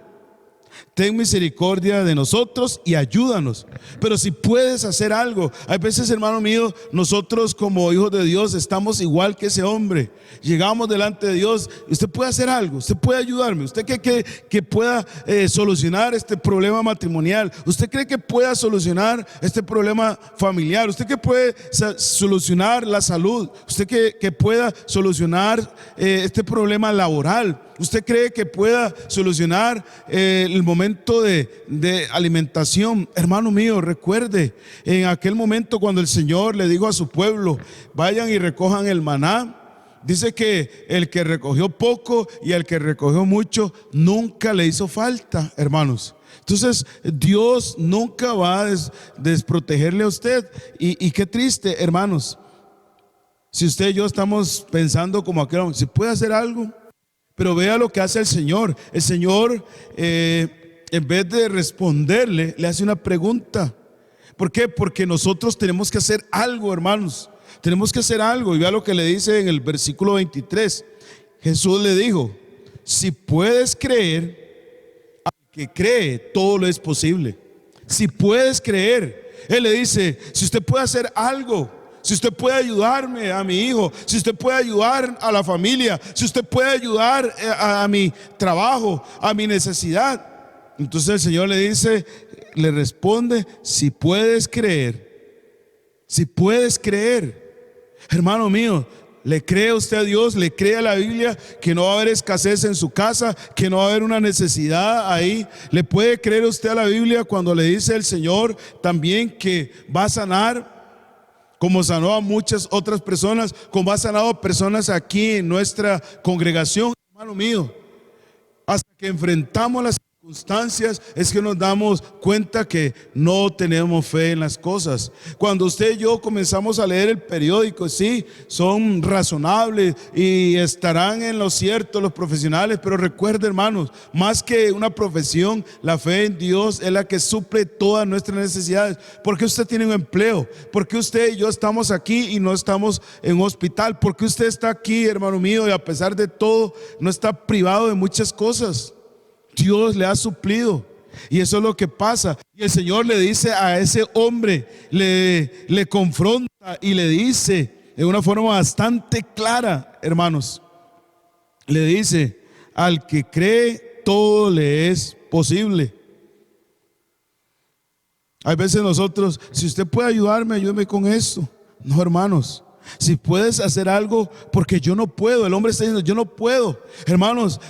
ten misericordia de nosotros y ayúdanos. Pero si puedes hacer algo, hay veces, hermano mío, nosotros como hijos de Dios estamos igual que ese hombre. Llegamos delante de Dios, usted puede hacer algo, usted puede ayudarme, usted cree que pueda solucionar este problema matrimonial, usted cree que pueda solucionar este problema familiar, usted que puede solucionar la salud, usted que pueda solucionar este problema laboral. ¿Usted cree que pueda solucionar el momento de alimentación? Hermano mío, recuerde en aquel momento cuando el Señor le dijo a su pueblo: vayan y recojan el maná. Dice que el que recogió poco y el que recogió mucho nunca le hizo falta, hermanos. Entonces Dios nunca va a desprotegerle a usted. Y qué triste, hermanos, si usted y yo estamos pensando como aquel hombre, si puede hacer algo. Pero vea lo que hace el Señor. El Señor, en vez de responderle, le hace una pregunta. ¿Por qué? Porque nosotros tenemos que hacer algo, hermanos. Tenemos que hacer algo. Y vea lo que le dice en el versículo 23. Jesús le dijo: si puedes creer, al que cree, todo lo es posible. Si puedes creer. Él le dice: si usted puede hacer algo, si usted puede ayudarme a mi hijo, si usted puede ayudar a la familia, si usted puede ayudar a mi trabajo, a mi necesidad. Entonces el Señor le dice, le responde: si puedes creer, si puedes creer. Hermano mío, ¿le cree usted a Dios? ¿Le cree a la Biblia que no va a haber escasez en su casa, que no va a haber una necesidad ahí? ¿Le puede creer usted a la Biblia cuando le dice el Señor también que va a sanar, como sanó a muchas otras personas, como ha sanado a personas aquí en nuestra congregación? Hermano mío, hasta que enfrentamos las circunstancias es que nos damos cuenta que no tenemos fe en las cosas. Cuando usted y yo comenzamos a leer el periódico, sí, son razonables y estarán en lo cierto los profesionales, pero recuerde, hermanos, más que una profesión, la fe en Dios es la que suple todas nuestras necesidades. ¿Por qué usted tiene un empleo? ¿Por qué usted y yo estamos aquí y no estamos en un hospital? ¿Por qué usted está aquí, hermano mío, y a pesar de todo no está privado de muchas cosas? Dios le ha suplido. Y eso es lo que pasa. Y el Señor le dice a ese hombre, le confronta y le dice de una forma bastante clara, hermanos, le dice: al que cree, todo le es posible. Hay veces nosotros, si usted puede ayudarme, ayúdeme con esto. No, hermanos, si puedes hacer algo, porque yo no puedo. El hombre está diciendo: yo no puedo. Hermanos,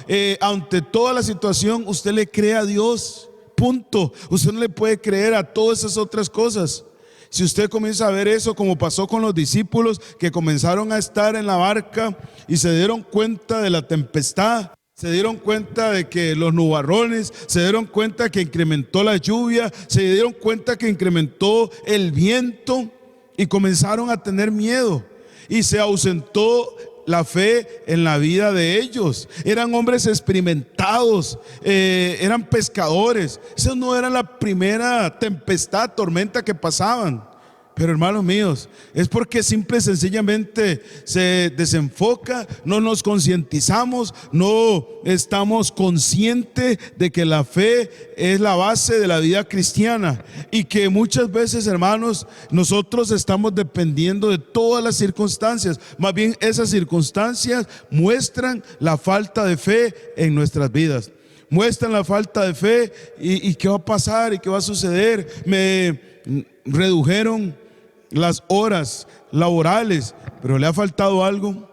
ante toda la situación, usted le cree a Dios, punto. Usted no le puede creer a todas esas otras cosas. Si usted comienza a ver eso, como pasó con los discípulos que comenzaron a estar en la barca y se dieron cuenta de la tempestad, se dieron cuenta de que los nubarrones, se dieron cuenta que incrementó la lluvia, se dieron cuenta que incrementó el viento, y comenzaron a tener miedo y se ausentó la fe en la vida de ellos. Eran hombres experimentados, eran pescadores. Esa no era la primera tempestad, tormenta que pasaban. Pero hermanos míos, es porque simple y sencillamente se desenfoca, no nos concientizamos, no estamos conscientes de que la fe es la base de la vida cristiana y que muchas veces, hermanos, nosotros estamos dependiendo de todas las circunstancias. Más bien esas circunstancias muestran la falta de fe en nuestras vidas. Muestran la falta de fe y qué va a pasar y qué va a suceder. Me redujeron las horas laborales, pero le ha faltado algo.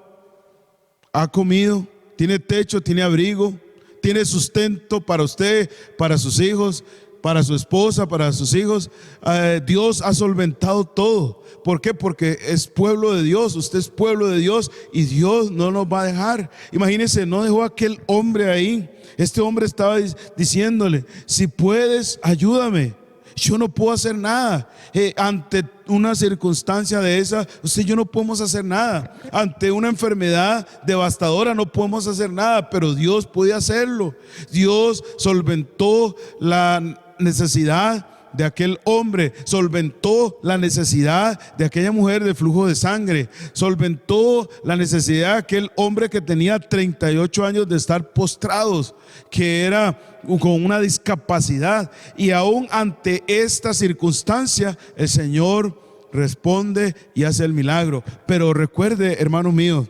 Ha comido, tiene techo, tiene abrigo, tiene sustento para usted, para sus hijos, para su esposa, para sus hijos. Dios ha solventado todo. ¿Por qué? Porque es pueblo de Dios, usted es pueblo de Dios y Dios no nos va a dejar. Imagínense, no dejó a aquel hombre ahí. Este hombre estaba diciéndole: si puedes, ayúdame. Yo no puedo hacer nada. Ante una circunstancia de esa, usted y yo no podemos hacer nada. Ante una enfermedad devastadora no podemos hacer nada, pero Dios puede hacerlo. Dios solventó la necesidad de aquel hombre, solventó la necesidad de aquella mujer de flujo de sangre, solventó la necesidad de aquel hombre que tenía 38 años de estar postrados, que era con una discapacidad, y aún ante esta circunstancia el Señor responde y hace el milagro. Pero recuerde, hermano mío,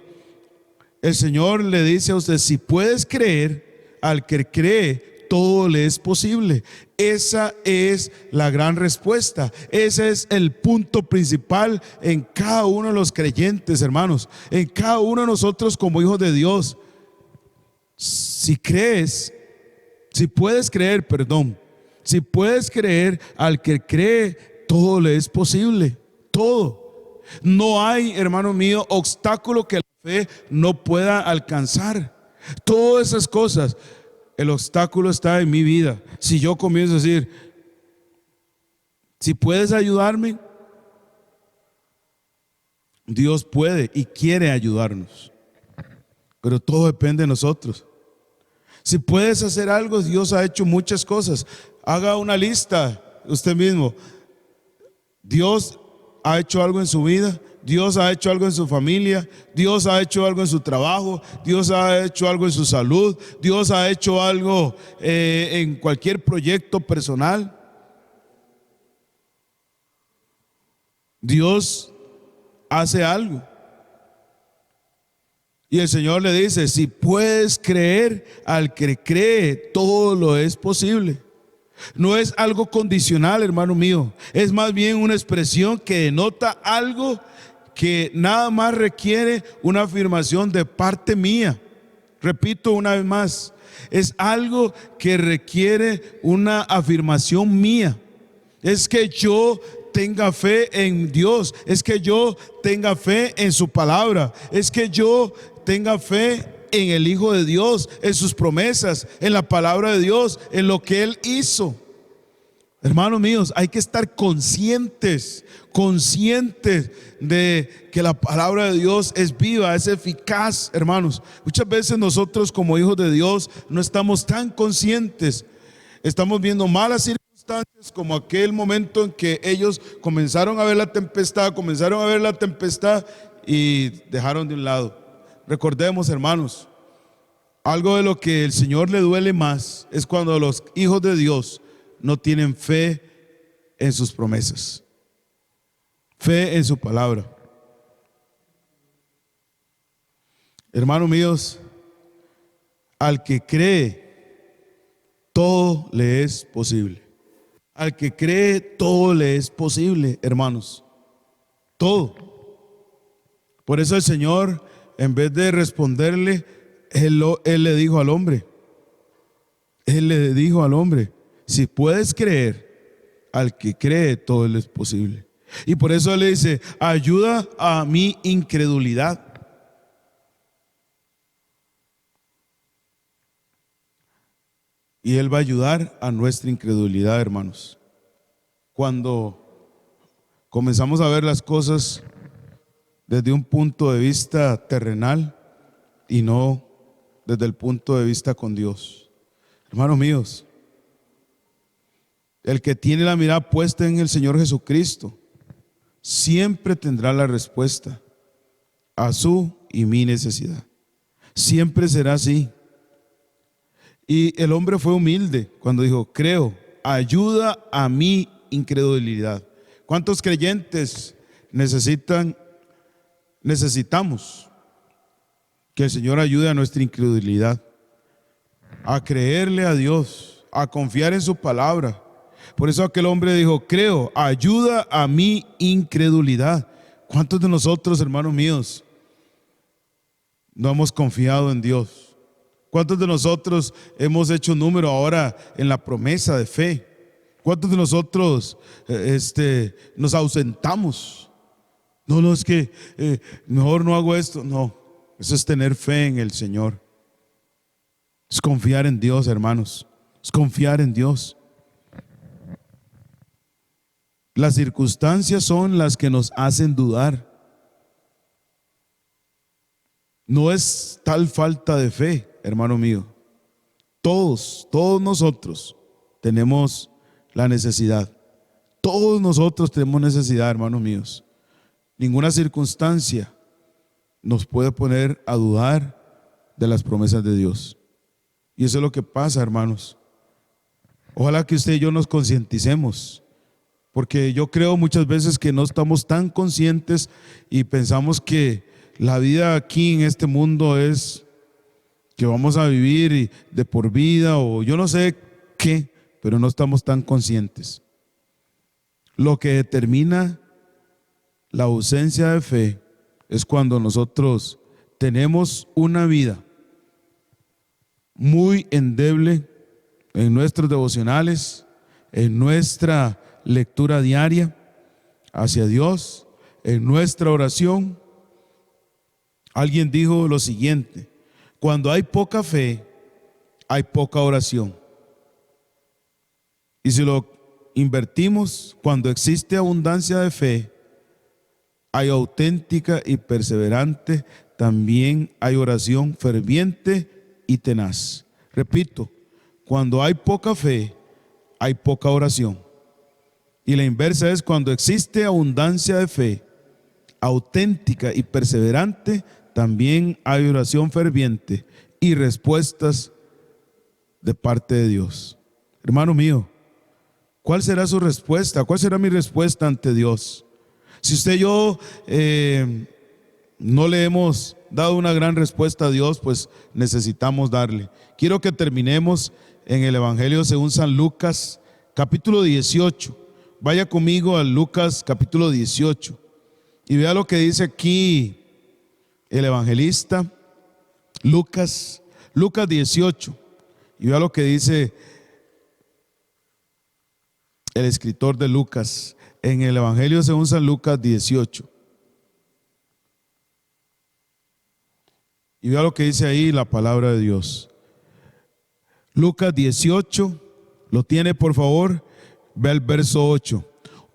el Señor le dice a usted: si puedes creer, al que cree todo le es posible. Esa es la gran respuesta. Ese es el punto principal en cada uno de los creyentes, hermanos, en cada uno de nosotros como hijos de Dios. Si crees, si puedes creer, si puedes creer, al que cree todo le es posible. Todo. No hay, hermano mío, obstáculo que la fe no pueda alcanzar. Todas esas cosas. El obstáculo está en mi vida. Si yo comienzo a decir: si puedes ayudarme, Dios puede y quiere ayudarnos, pero todo depende de nosotros. Si puedes hacer algo, Dios ha hecho muchas cosas. Haga una lista usted mismo. Dios ha hecho algo en su vida, Dios ha hecho algo en su familia, Dios ha hecho algo en su trabajo, Dios ha hecho algo en su salud, Dios ha hecho algo en cualquier proyecto personal. Dios hace algo. Y el Señor le dice: si puedes creer, al que cree todo lo es posible. No es algo condicional, hermano mío. Es más bien una expresión que denota algo que nada más requiere una afirmación de parte mía. Repito una vez más, es algo que requiere una afirmación mía. Es que yo tenga fe en Dios, es que yo tenga fe en su palabra, es que yo tenga fe en el Hijo de Dios, en sus promesas, en la palabra de Dios, en lo que Él hizo. Hermanos míos, hay que estar conscientes de que la palabra de Dios es viva, es eficaz, hermanos. Muchas veces nosotros como hijos de Dios no estamos tan conscientes. Estamos viendo malas circunstancias, como aquel momento en que ellos comenzaron a ver la tempestad y dejaron de un lado. Recordemos, hermanos, algo de lo que el Señor le duele más es cuando los hijos de Dios no tienen fe en sus promesas, fe en su palabra. Hermanos míos, al que cree, todo le es posible. Al que cree, todo le es posible, hermanos. Todo. Por eso el Señor, en vez de responderle, Él le dijo al hombre: si puedes creer, al que cree todo le es posible. Y por eso Él le dice: ayuda a mi incredulidad. Y Él va a ayudar a nuestra incredulidad, hermanos. Cuando comenzamos a ver las cosas desde un punto de vista terrenal y no desde el punto de vista con Dios. Hermanos míos, el que tiene la mirada puesta en el Señor Jesucristo siempre tendrá la respuesta a su y mi necesidad. Siempre será así. Y el hombre fue humilde cuando dijo: creo, ayuda a mi incredulidad. ¿Cuántos creyentes necesitamos que el Señor ayude a nuestra incredulidad, a creerle a Dios, a confiar en su palabra? Por eso aquel hombre dijo: creo, ayuda a mi incredulidad. ¿Cuántos de nosotros, hermanos míos, no hemos confiado en Dios? ¿Cuántos de nosotros hemos hecho un número ahora en la promesa de fe? ¿Cuántos de nosotros nos ausentamos? No, es que mejor no hago esto. No, eso es tener fe en el Señor. Es confiar en Dios, hermanos. Es confiar en Dios. Las circunstancias son las que nos hacen dudar. No es tal falta de fe, hermano mío. Todos nosotros tenemos la necesidad. Todos nosotros tenemos necesidad, hermanos míos. Ninguna circunstancia nos puede poner a dudar de las promesas de Dios. Y eso es lo que pasa, hermanos. Ojalá que usted y yo nos concienticemos, porque yo creo muchas veces que no estamos tan conscientes y pensamos que la vida aquí en este mundo es que vamos a vivir de por vida o yo no sé qué, pero no estamos tan conscientes. Lo que determina la ausencia de fe es cuando nosotros tenemos una vida muy endeble en nuestros devocionales, en nuestra lectura diaria hacia Dios, en nuestra oración. Alguien dijo lo siguiente: cuando hay poca fe, hay poca oración. Y si lo invertimos, cuando existe abundancia de fe, hay auténtica y perseverante, también hay oración ferviente y tenaz. Repito, cuando hay poca fe, hay poca oración. Y la inversa es cuando existe abundancia de fe, auténtica y perseverante, también hay oración ferviente y respuestas de parte de Dios. Hermano mío, ¿cuál será su respuesta? ¿Cuál será mi respuesta ante Dios? Si usted y yo no le hemos dado una gran respuesta a Dios, pues necesitamos darle. Quiero que terminemos en el Evangelio según San Lucas, capítulo 18. Vaya conmigo a Lucas, capítulo 18, y vea lo que dice aquí el evangelista Lucas 18, y vea lo que dice el escritor de Lucas en el Evangelio según San Lucas 18. Y vea lo que dice ahí la palabra de Dios. Lucas 18, lo tiene por favor, ve el verso 8.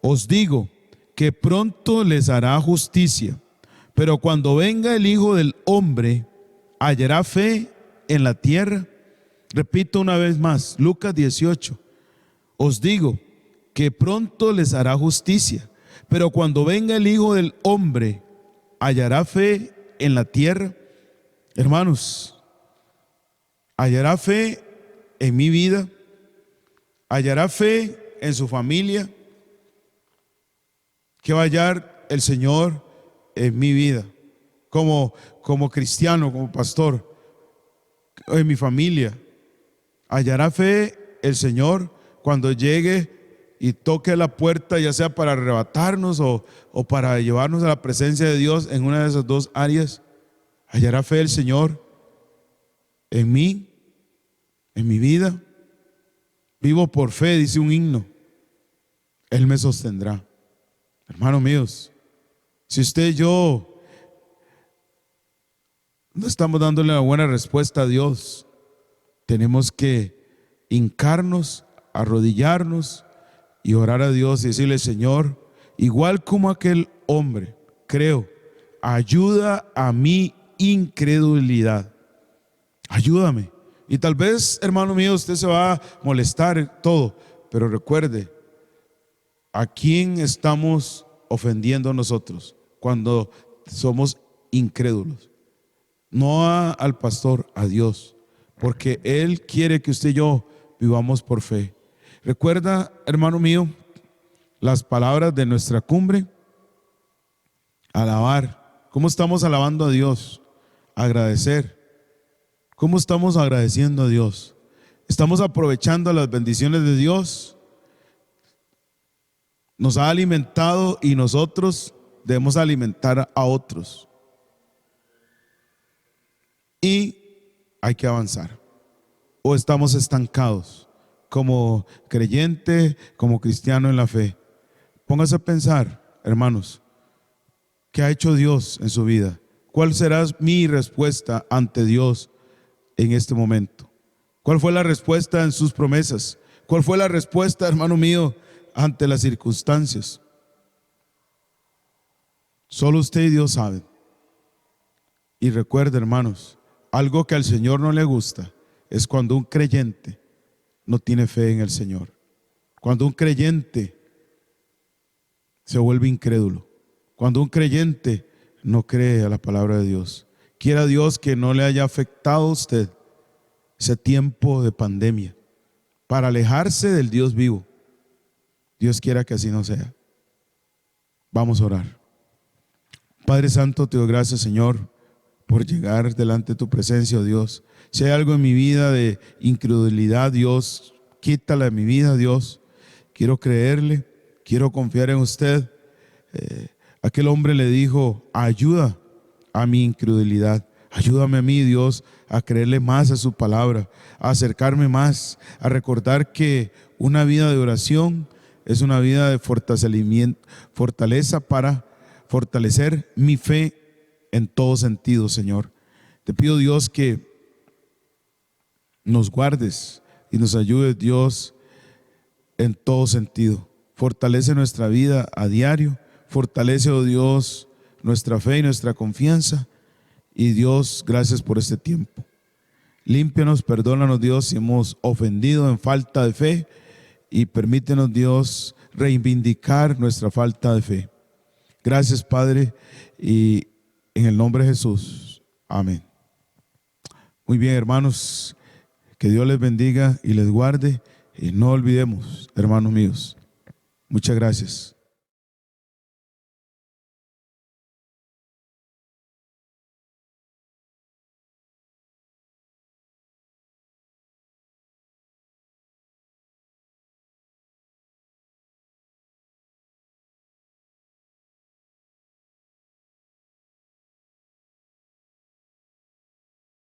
Os digo que pronto les hará justicia, pero cuando venga el Hijo del Hombre, ¿hallará fe en la tierra? Repito una vez más, Lucas 18. Os digo que pronto les hará justicia, pero cuando venga el Hijo del Hombre, ¿hallará fe en la tierra? Hermanos, ¿hallará fe en mi vida? ¿Hallará fe en su familia? ¿Qué va a hallar el Señor en mi vida? Como cristiano, como pastor, en mi familia. ¿Hallará fe el Señor cuando llegue y toque la puerta, ya sea para arrebatarnos o para llevarnos a la presencia de Dios en una de esas dos áreas? ¿Hallará fe el Señor en mí, en mi vida? Vivo por fe, dice un himno. Él me sostendrá. Hermanos míos, si usted y yo no estamos dándole una buena respuesta a Dios, tenemos que hincarnos, arrodillarnos y orar a Dios y decirle: Señor, igual como aquel hombre, creo, ayuda a mi incredulidad. Ayúdame. Y tal vez, hermano mío, usted se va a molestar todo, pero recuerde, ¿a quién estamos ofendiendo nosotros cuando somos incrédulos? No al pastor, a Dios, porque Él quiere que usted y yo vivamos por fe. Recuerda, hermano mío, las palabras de nuestra cumbre: alabar. ¿Cómo estamos alabando a Dios? Agradecer. ¿Cómo estamos agradeciendo a Dios? ¿Estamos aprovechando las bendiciones de Dios? Nos ha alimentado y nosotros debemos alimentar a otros. Y hay que avanzar. ¿O estamos estancados? como creyente, como cristiano en la fe. Póngase a pensar, hermanos, ¿qué ha hecho Dios en su vida? ¿Cuál será mi respuesta ante Dios en este momento? ¿Cuál fue la respuesta en sus promesas? ¿Cuál fue la respuesta, hermano mío, ante las circunstancias? Solo usted y Dios saben. Y recuerde, hermanos, algo que al Señor no le gusta es cuando un creyente no tiene fe en el Señor. Cuando un creyente se vuelve incrédulo. Cuando un creyente no cree a la palabra de Dios. Quiera Dios que no le haya afectado a usted ese tiempo de pandemia para alejarse del Dios vivo. Dios quiera que así no sea. Vamos a orar. Padre Santo, te doy gracias, Señor, por llegar delante de tu presencia, oh Dios. Si hay algo en mi vida de incredulidad, Dios, quítala de mi vida, Dios. Quiero creerle, quiero confiar en usted. Aquel hombre le dijo: ayuda a mi incredulidad. Ayúdame a mí, Dios, a creerle más a su palabra, a acercarme más, a recordar que una vida de oración es una vida de fortaleza para fortalecer mi fe en todo sentido, Señor. Te pido, Dios, que nos guardes y nos ayudes, Dios, en todo sentido. Fortalece nuestra vida a diario. Fortalece, oh Dios, nuestra fe y nuestra confianza. Y Dios, gracias por este tiempo. Límpianos, perdónanos, Dios, si hemos ofendido en falta de fe. Y permítenos, Dios, reivindicar nuestra falta de fe. Gracias, Padre, y en el nombre de Jesús. Amén. Muy bien, hermanos, que Dios les bendiga y les guarde. Y no olvidemos, hermanos míos, muchas gracias.